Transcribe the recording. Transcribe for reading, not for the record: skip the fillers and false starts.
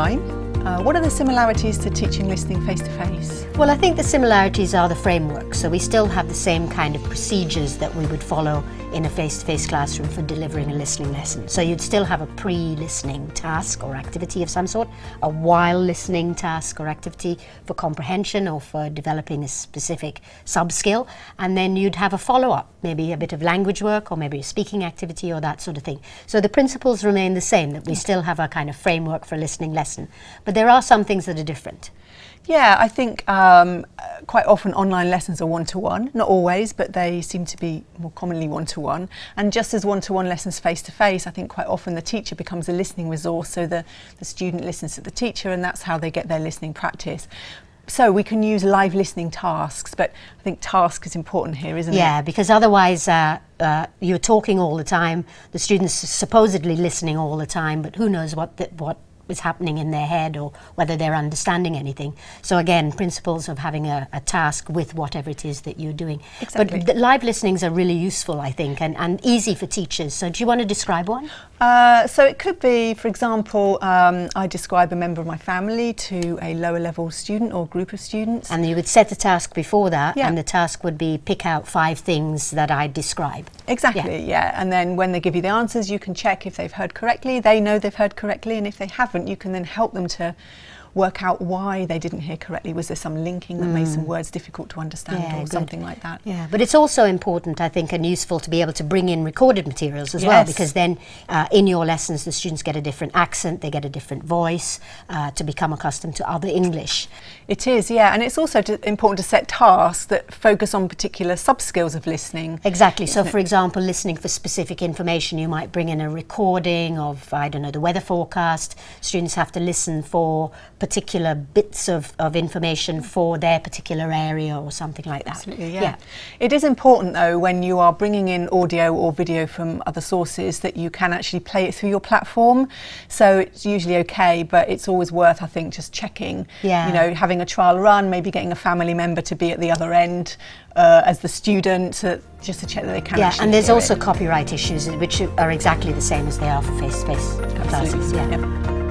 online. What are the similarities to teaching listening face-to-face? Well, I think the similarities are the framework. So we still have the same kind of procedures that we would follow in a face-to-face classroom for delivering a listening lesson. So you'd still have a pre-listening task or activity of some sort, a while listening task or activity for comprehension or for developing a specific sub-skill, and then you'd have a follow-up, maybe a bit of language work or maybe a speaking activity or that sort of thing. So the principles remain the same, that we still have a kind of framework for a listening lesson, but there are some things that are different. Yeah, I think quite often online lessons are one-to-one, not always, but they seem to be more commonly one-to-one. And just as one-to-one lessons face-to-face, I think quite often the teacher becomes a listening resource, so the student listens to the teacher, and that's how they get their listening practice. So we can use live listening tasks, but I think task is important here, isn't it? Yeah, because otherwise you're talking all the time, the student's supposedly listening all the time, but who knows what is happening in their head or whether they're understanding anything. So again, principles of having a task with whatever it is that you're doing. Exactly. But the live listenings are really useful, I think, and easy for teachers. So do you want to describe one? So it could be, for example, I describe a member of my family to a lower level student or group of students. And you would set the task before that, Yeah. and the task would be pick out 5 things that I describe. Exactly, yeah. And then when they give you the answers, you can check if they've heard correctly. They know they've heard correctly, and if they haven't, you can then help them to work out why they didn't hear correctly. Was there some linking that made some words difficult to understand or something like that? Yeah, but it's also important, I think, and useful to be able to bring in recorded materials as well, because then in your lessons the students get a different accent, they get a different voice to become accustomed to other English. It is, yeah, and it's also important to set tasks that focus on particular sub-skills of listening. Exactly, so for example, listening for specific information, you might bring in a recording of, I don't know, the weather forecast. Students have to listen for particular bits of information for their particular area or something like that. Absolutely, yeah. It is important though, when you are bringing in audio or video from other sources, that you can actually play it through your platform. So it's usually okay, but it's always worth, I think, just checking, you know, having a trial run, maybe getting a family member to be at the other end as the student, just to check that they can actually and there's hear also it. copyright issues, which are exactly the same as they are for face-to-face classes. Yeah.